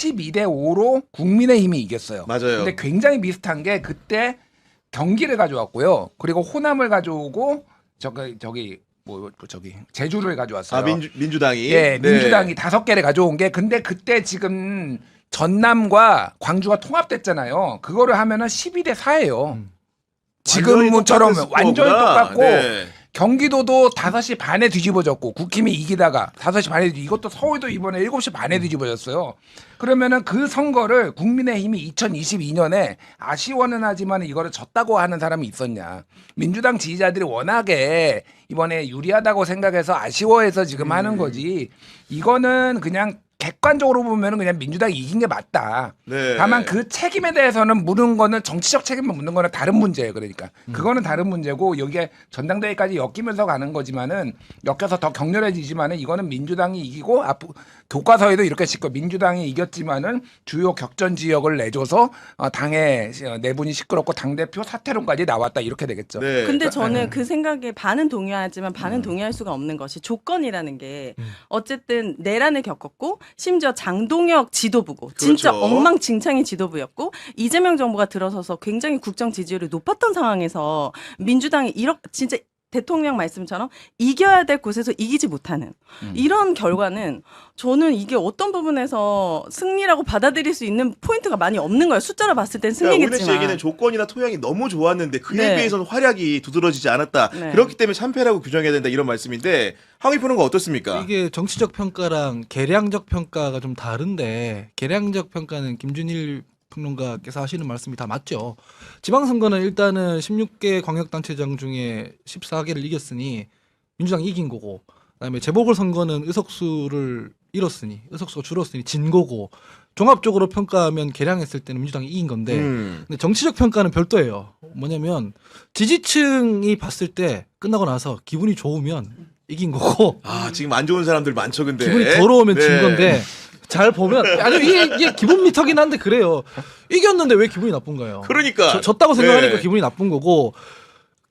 12대 5로 국민의힘이 이겼어요. 맞아요. 근데 굉장히 비슷한 게 그때 경기를 가져왔고요. 그리고 호남을 가져오고 저기 제주를 가져왔어요. 아 민주당이 예, 네. 민주당이 5개를 가져온 게 근데 그때 지금 전남과 광주가 통합됐잖아요. 그거를 하면은 12대 4예요. 지금처럼 완전히 똑같고 네. 경기도도 5시 반에 뒤집어졌고 국힘이 이기다가 5시 반에 이것도 서울도 이번에 7시 반에 뒤집어졌어요. 그러면은 그 선거를 국민의힘이 2022년에 아쉬워는 하지만 이거를 졌다고 하는 사람이 있었냐. 민주당 지지자들이 워낙에 이번에 유리하다고 생각해서 아쉬워해서 지금 하는 거지. 이거는 그냥 객관적으로 보면은 그냥 민주당이 이긴 게 맞다. 네. 다만 그 책임에 대해서는 묻는 거는 정치적 책임을 묻는 거는 다른 문제예요. 그러니까 그거는 다른 문제고 여기에 전당대회까지 엮이면서 가는 거지만은 엮여서 더 격렬해지지만은 이거는 민주당이 이기고 앞으로 교과서에도 이렇게 싣고 민주당이 이겼지만은 주요 격전 지역을 내줘서 당에 내분이 시끄럽고 당 대표 사퇴론까지 나왔다 이렇게 되겠죠. 네. 근데 저는 그 생각에 반은 동의하지만 반은 동의할 수가 없는 것이 조건이라는 게 어쨌든 내란을 겪었고 심지어 장동혁 지도부고 진짜 그렇죠. 엉망진창의 지도부였고 이재명 정부가 들어서서 굉장히 국정 지지율이 높았던 상황에서 민주당이 이렇게 진짜 대통령 말씀처럼 이겨야 될 곳에서 이기지 못하는 이런 결과는 저는 이게 어떤 부분에서 승리라고 받아들일 수 있는 포인트가 많이 없는 거예요. 숫자로 봤을 땐 그러니까 오은혜 씨 승리겠지만. 얘기는 조건이나 토양이 너무 좋았는데 그에 네. 비해서는 활약이 두드러지지 않았다. 네. 그렇기 때문에 참패라고 규정해야 된다 이런 말씀인데 항의 푸는 거 어떻습니까? 이게 정치적 평가랑 계량적 평가가 좀 다른데 계량적 평가는 김준일 평론가께서 하시는 말씀이 다 맞죠. 지방선거는 일단은 16개 광역단체장 중에 14개를 이겼으니 민주당이 이긴 거고 그다음에 재보궐선거는 의석수를 잃었으니 의석수가 줄었으니 진 거고 종합적으로 평가하면 계량했을 때는 민주당이 이긴 건데 근데 정치적 평가는 별도예요. 뭐냐면 지지층이 봤을 때 끝나고 나서 기분이 좋으면 이긴 거고 아 지금 안 좋은 사람들 많죠 근데 기분이 더러우면 네. 진 건데 잘 보면 아니 이게 기분 미터긴 한데 그래요. 이겼는데 왜 기분이 나쁜가요? 그러니까 졌다고 생각하니까 네. 기분이 나쁜 거고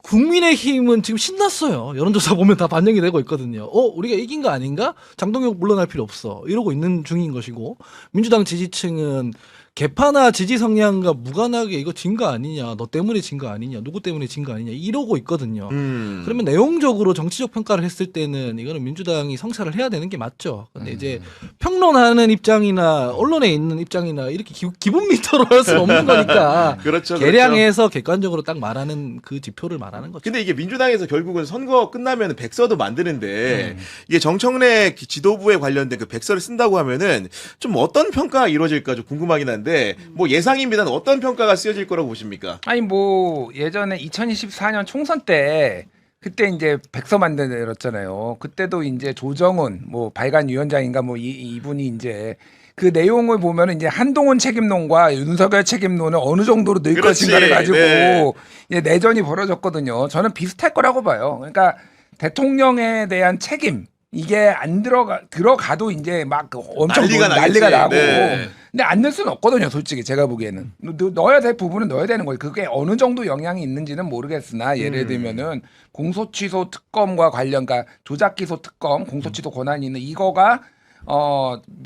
국민의힘은 지금 신났어요. 여론조사 보면 다 반영이 되고 있거든요. 우리가 이긴 거 아닌가? 장동혁 물러날 필요 없어. 이러고 있는 중인 것이고 민주당 지지층은 개파나 지지 성향과 무관하게 이거 진 거 아니냐, 너 때문에 진 거 아니냐, 누구 때문에 진 거 아니냐 이러고 있거든요. 그러면 내용적으로 정치적 평가를 했을 때는 이거는 민주당이 성찰을 해야 되는 게 맞죠. 근데 이제 평론하는 입장이나 언론에 있는 입장이나 이렇게 기분 미터로 할 수는 없는 거니까 그렇죠, 계량해서 객관적으로 딱 말하는 그 지표를 말하는 거죠. 근데 이게 민주당에서 결국은 선거 끝나면 백서도 만드는데 이게 정청래 지도부에 관련된 그 백서를 쓴다고 하면은 좀 어떤 평가가 이루어질까 좀 궁금하긴 한데 뭐 예상입니다는 어떤 평가가 쓰여질 거라고 보십니까? 아니 뭐 예전에 2024년 총선 때 그때 이제 백서 만들었잖아요. 그때도 이제 조정훈 뭐 발간위원장인가 뭐 이분이 이제 그 내용을 보면은 이제 한동훈 책임론과 윤석열 책임론을 어느 정도로 늘 그렇지. 것인가를 가지고 네. 이제 내전이 벌어졌거든요. 저는 비슷할 거라고 봐요. 그러니까 대통령에 대한 책임 이게 안 들어가도 이제 막 엄청 난리가 난리가 나겠지. 나고 네. 근데 안 넣을 수는 없거든요, 솔직히 제가 보기에는 넣어야 될 부분은 넣어야 되는 거예요. 그게 어느 정도 영향이 있는지는 모르겠으나 예를 들면은 공소취소 특검과 관련, 그러니까 조작기소 특검, 공소취소 권한이 있는 이거가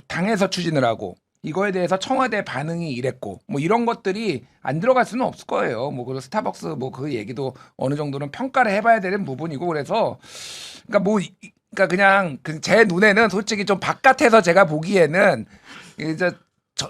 당에서 추진을 하고 이거에 대해서 청와대 반응이 이랬고 뭐 이런 것들이 안 들어갈 수는 없을 거예요. 뭐 그 스타벅스 뭐 그 얘기도 어느 정도는 평가를 해봐야 되는 부분이고 그래서 그러니까 그냥 제 눈에는 솔직히 좀 바깥에서 제가 보기에는 이제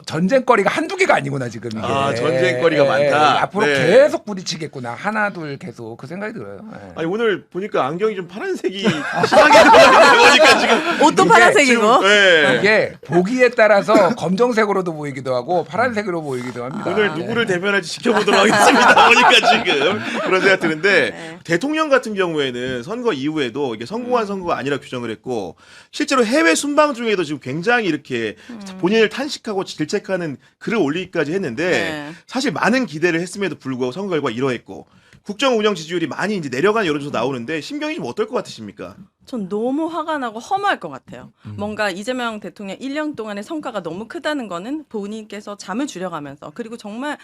전쟁거리가 한두 개가 아니구나 지금 이게. 아, 전쟁거리가 많다. 앞으로 네. 계속 부딪히겠구나. 하나 둘 계속 그 생각이 들어요. 네. 아니 오늘 보니까 안경이 좀 파란색이 심하게 들어가니까 지금 옷도 이게 파란색이고. 네. 이게 보기에 따라서 검정색으로도 보이기도 하고 파란색으로 보이기도 합니다. 오늘 누구를 대변할지 지켜보도록 하겠습니다. 보니까 지금 그런 생각 드는데 네. 대통령 같은 경우에는 선거 이후에도 이게 성공한 선거가 아니라 규정을 했고 실제로 해외 순방 중에도 지금 굉장히 이렇게 본인을 탄식하고 질책하는 글을 올리기까지 했는데 네. 사실 많은 기대를 했음에도 불구하고 선거 결과 이러했고 국정 운영 지지율이 많이 이제 내려간 여론조사 나오는데 심경이 좀 어떨 것 같으십니까? 전 너무 화가 나고 허무할 것 같아요. 뭔가 이재명 대통령 1년 동안의 성과가 너무 크다는 거는 본인께서 잠을 줄여가면서 그리고 정말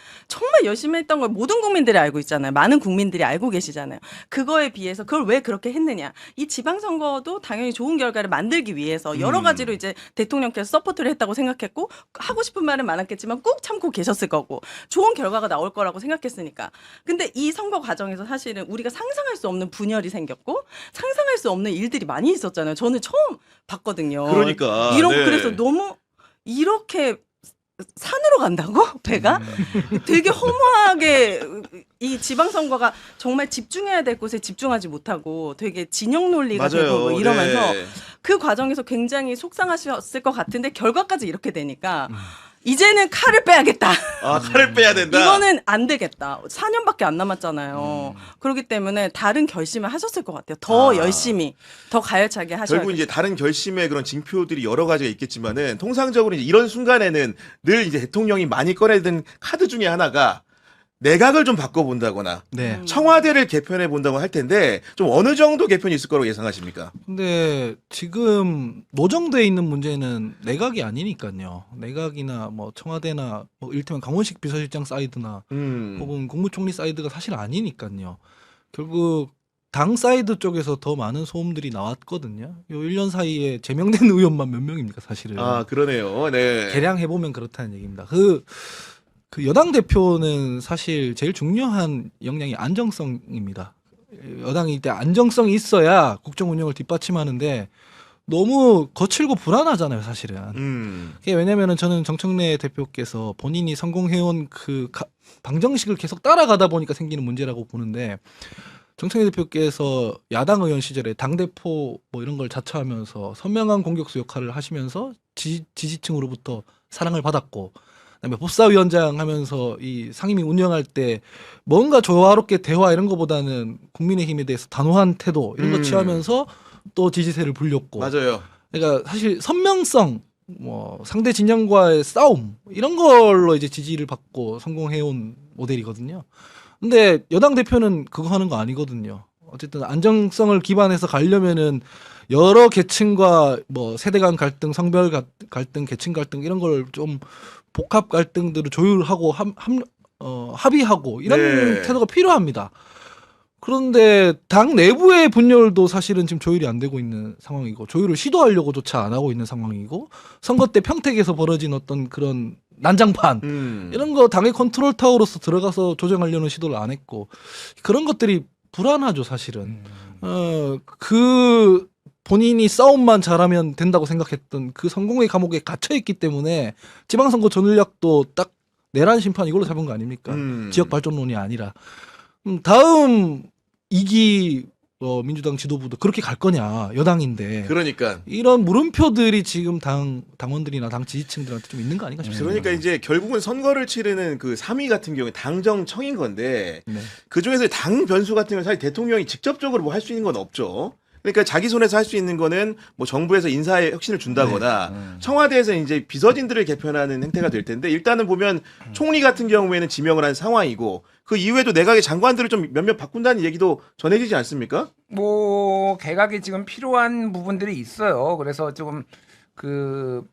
열심히 했던 걸 모든 국민들이 알고 있잖아요. 많은 국민들이 알고 계시잖아요. 그거에 비해서 그걸 왜 그렇게 했느냐. 이 지방선거도 당연히 좋은 결과를 만들기 위해서 여러 가지로 이제 대통령께서 서포트를 했다고 생각했고 하고 싶은 말은 많았겠지만 꾹 참고 계셨을 거고 좋은 결과가 나올 거라고 생각했으니까. 근데 이 선거 과정에서 사실은 우리가 상상할 수 없는 분열이 생겼고 상상할 수 없는 일들이 많이 있었잖아요. 저는 처음 봤거든요. 그러니까. 네. 그래서 너무 이렇게 산으로 간다고 배가 되게 허무하게 이 지방선거가 정말 집중해야 될 곳에 집중하지 못하고 되게 진영 논리가 맞아요. 되고 뭐 이러면서 네. 그 과정에서 굉장히 속상하셨을 것 같은데 결과까지 이렇게 되니까 이제는 칼을 빼야겠다. 아, 칼을 빼야 된다. 이거는 안 되겠다. 4년밖에 안 남았잖아요. 그렇기 때문에 다른 결심을 하셨을 것 같아요. 더 열심히, 더 가열차게 하셔야 결국 이제 다른 결심의 그런 징표들이 여러 가지가 있겠지만은 통상적으로 이제 이런 순간에는 늘 이제 대통령이 많이 꺼내든 카드 중에 하나가 내각을 좀 바꿔본다거나 네. 청와대를 개편해 본다고 할 텐데 좀 어느 정도 개편이 있을 거라고 예상하십니까? 근데 지금 노정돼 있는 문제는 내각이 아니니까요. 내각이나 뭐 청와대나 뭐 이를테면 강원식 비서실장 사이드나 혹은 국무총리 사이드가 사실 아니니까요. 결국 당 사이드 쪽에서 더 많은 소음들이 나왔거든요. 요 1년 사이에 제명된 의원만 몇 명입니까, 사실은. 아, 그러네요. 네. 개량해 보면 그렇다는 얘기입니다. 그 여당 대표는 사실 제일 중요한 역량이 안정성입니다. 여당이 이때 안정성이 있어야 국정 운영을 뒷받침하는데 너무 거칠고 불안하잖아요, 사실은. 그게 왜냐면은 저는 정청래 대표께서 본인이 성공해온 그 방정식을 계속 따라가다 보니까 생기는 문제라고 보는데 정청래 대표께서 야당 의원 시절에 당대표 뭐 이런 걸 자처하면서 선명한 공격수 역할을 하시면서 지지층으로부터 사랑을 받았고 그다음에 법사위원장 하면서 이 상임위 운영할 때 뭔가 조화롭게 대화 이런 거보다는 국민의힘에 대해서 단호한 태도 이런 거 취하면서 또 지지세를 불렸고 맞아요. 그러니까 사실 선명성 뭐 상대 진영과의 싸움 이런 걸로 이제 지지를 받고 성공해온 모델이거든요. 근데 여당 대표는 그거 하는 거 아니거든요. 어쨌든 안정성을 기반해서 가려면은 여러 계층과 뭐 세대 간 갈등, 성별 갈등, 계층 갈등 이런 걸 좀 복합 갈등들을 조율하고 합의하고 이런 네. 태도가 필요합니다. 그런데 당 내부의 분열도 사실은 지금 조율이 안 되고 있는 상황이고 조율을 시도하려고조차 안 하고 있는 상황이고 선거 때 평택에서 벌어진 어떤 그런 난장판 이런 거 당의 컨트롤 타워로서 들어가서 조정하려는 시도를 안 했고 그런 것들이 불안하죠, 사실은. 그 본인이 싸움만 잘하면 된다고 생각했던 그 성공의 감옥에 갇혀 있기 때문에 지방선거 전략도 딱 내란 심판 이걸로 잡은 거 아닙니까? 지역 발전론이 아니라. 다음 2기 민주당 지도부도 그렇게 갈 거냐, 여당인데. 그러니까. 이런 물음표들이 지금 당원들이나 당 지지층들한테 좀 있는 거 아닌가 싶습니다. 그러니까 이제 결국은 선거를 치르는 그 3위 같은 경우에 당정청인 건데 네. 그 중에서 당 변수 같은 경우는 사실 대통령이 직접적으로 뭐 할 수 있는 건 없죠. 그러니까 자기 손에서 할 수 있는 거는 뭐 정부에서 인사에 혁신을 준다거나 청와대에서 이제 비서진들을 개편하는 행태가 될 텐데 일단은 보면 총리 같은 경우에는 지명을 한 상황이고 그 이후에도 내각의 장관들을 좀 몇몇 바꾼다는 얘기도 전해지지 않습니까? 뭐 개각이 지금 필요한 부분들이 있어요. 그래서 조금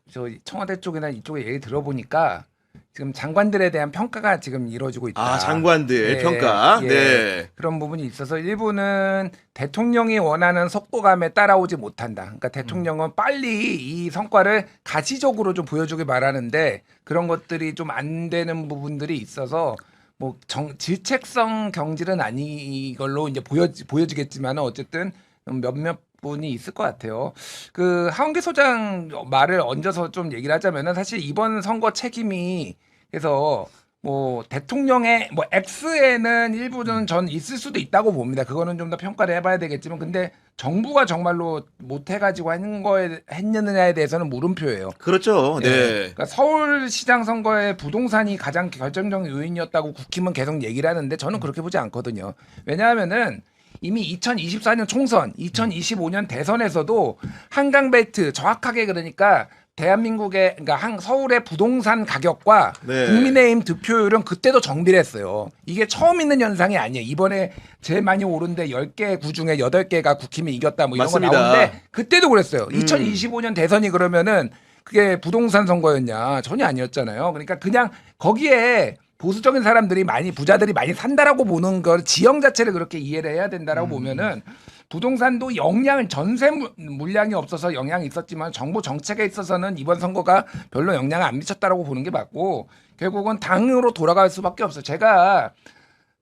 저 청와대 쪽이나 이쪽에 얘기 들어보니까 지금 장관들에 대한 평가가 지금 이루어지고 있다. 아, 장관들 예, 평가. 예. 네. 그런 부분이 있어서 일부는 대통령이 원하는 속도감에 따라오지 못한다. 그러니까 대통령은 빨리 이 성과를 가시적으로 좀 보여주길 바라는데 그런 것들이 좀 안 되는 부분들이 있어서 뭐 질책성 경질은 아니 걸로 이제 보여지겠지만 어쨌든 몇몇 분이 있을 것 같아요. 그 하원기 소장 말을 얹어서 좀 얘기를 하자면은 사실 이번 선거 책임이 그래서 뭐 대통령의 뭐 X에는 일부는 전 있을 수도 있다고 봅니다. 그거는 좀 더 평가를 해봐야 되겠지만 근데 정부가 정말로 못해가지고 하는 거에 했느냐에 대해서는 물음표예요. 그렇죠. 네. 그러니까 서울시장 선거에 부동산이 가장 결정적 요인이었다고 국힘은 계속 얘기를 하는데 저는 그렇게 보지 않거든요. 왜냐하면은 이미 2024년 총선, 2025년 대선에서도 한강벨트 정확하게 그러니까 대한민국의 그러니까 서울의 부동산 가격과 네. 국민의힘 득표율은 그때도 정비를 했어요. 이게 처음 있는 현상이 아니에요. 이번에 제일 많이 오른데 10개 구 중에 8개가 국힘이 이겼다 뭐 이런 맞습니다. 거 나오는데 그때도 그랬어요. 2025년 대선이 그러면은 그게 부동산 선거였냐? 전혀 아니었잖아요. 그러니까 그냥 거기에 보수적인 사람들이 많이 부자들이 많이 산다라고 보는 걸 지형 자체를 그렇게 이해를 해야 된다라고 보면은 부동산도 영향을 전세 물량이 없어서 영향이 있었지만 정부 정책에 있어서는 이번 선거가 별로 영향을 안 미쳤다라고 보는 게 맞고 결국은 당으로 돌아갈 수밖에 없어요. 제가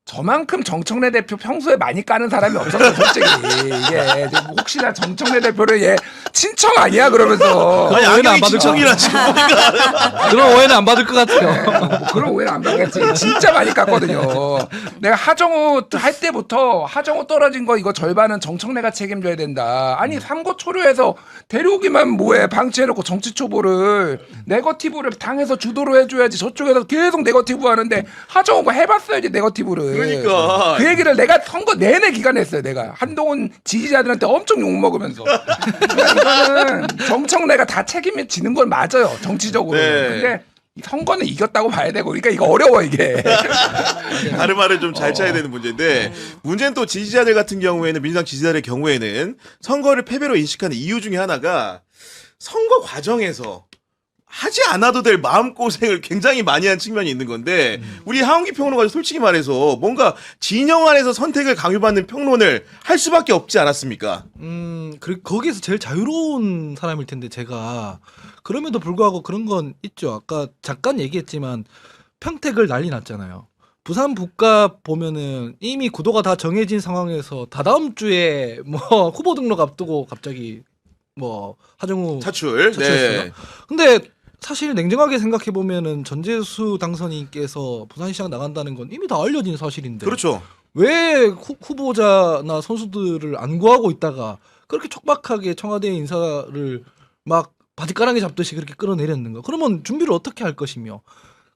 저만큼 정청래 대표 평소에 많이 까는 사람이 없었어요, 솔직히. 이게 혹시나 정청래 대표를 얘 친척 아니야 그러면서 아니 오해는 안경이 안 받을 친척이라 지금 보니까 그런 오해는 안 받을 것 같아요. 뭐 그런 오해는 안 받겠지. 진짜 많이 깠거든요. 내가 하정우 할 때부터 하정우 떨어진 거 이거 절반은 정청래가 책임져야 된다. 아니 삼고 초려해서 데려오기만 뭐해. 방치해놓고 정치 초보를 네거티브를 당에서 주도로 해줘야지. 저쪽에서 계속 네거티브 하는데 하정우가 해봤어야지 네거티브를. 그러니까. 그 얘기를 내가 선거 내내 기간에 했어요. 내가 한동훈 지지자들한테 엄청 욕먹으면서. 그러니까 이거는 정청래가 다 책임이 지는 건 맞아요. 정치적으로. 네. 근데 선거는 이겼다고 봐야 되고 그러니까 이거 어려워 이게. 다른 말을 좀 잘 짜야 되는 문제인데 문제는 또 지지자들 같은 경우에는 민주당 지지자들의 경우에는 선거를 패배로 인식하는 이유 중에 하나가 선거 과정에서 하지 않아도 될 마음고생을 굉장히 많이 한 측면이 있는 건데 우리 하원기 평론가도 솔직히 말해서 뭔가 진영 안에서 선택을 강요받는 평론을 할 수밖에 없지 않았습니까? 그리고 거기에서 제일 자유로운 사람일 텐데 제가 그럼에도 불구하고 그런 건 있죠. 아까 잠깐 얘기했지만 평택을 난리 났잖아요. 부산 북갑 보면은 이미 구도가 다 정해진 상황에서 다다음 주에 뭐 후보 등록 앞두고 갑자기 뭐 하정우 차출. 차출했어요. 네. 근데 사실 냉정하게 생각해 보면은 전재수 당선인께서 부산시장 나간다는 건 이미 다 알려진 사실인데 그렇죠. 왜 후보자나 선수들을 안 구하고 있다가 그렇게 촉박하게 청와대 인사를 막 바지가랑이 잡듯이 그렇게 끌어내렸는가? 그러면 준비를 어떻게 할 것이며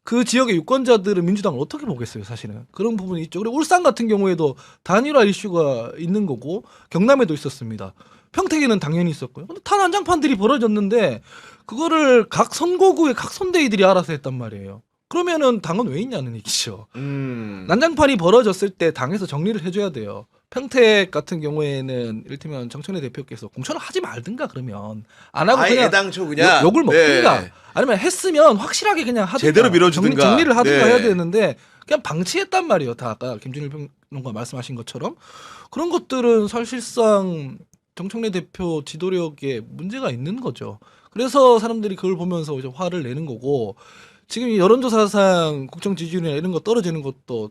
그 지역의 유권자들은 민주당을 어떻게 보겠어요, 사실은. 그런 부분이 있죠. 그리고 울산 같은 경우에도 단일화 이슈가 있는 거고 경남에도 있었습니다. 평택에는 당연히 있었고요. 근데 다 난장판들이 벌어졌는데 그거를 각 선거구의 각 선대위들이 알아서 했단 말이에요. 그러면은 당은 왜 있냐는 얘기죠. 난장판이 벌어졌을 때 당에서 정리를 해줘야 돼요. 평택 같은 경우에는 이를테면 정청래 대표께서 공천을 하지 말든가 그러면 안 하고 아예 그냥 애당초 그냥 욕을 먹든가 네. 아니면 했으면 확실하게 그냥 하든가 제대로 밀어주든가. 정리를 하든가 네. 해야 되는데 그냥 방치했단 말이에요. 다 아까 김준일 평론가 말씀하신 것처럼 그런 것들은 사실상 정청래 대표 지도력에 문제가 있는 거죠. 그래서 사람들이 그걸 보면서 이제 화를 내는 거고 지금 이 여론조사상 국정 지지율이나 이런 거 떨어지는 것도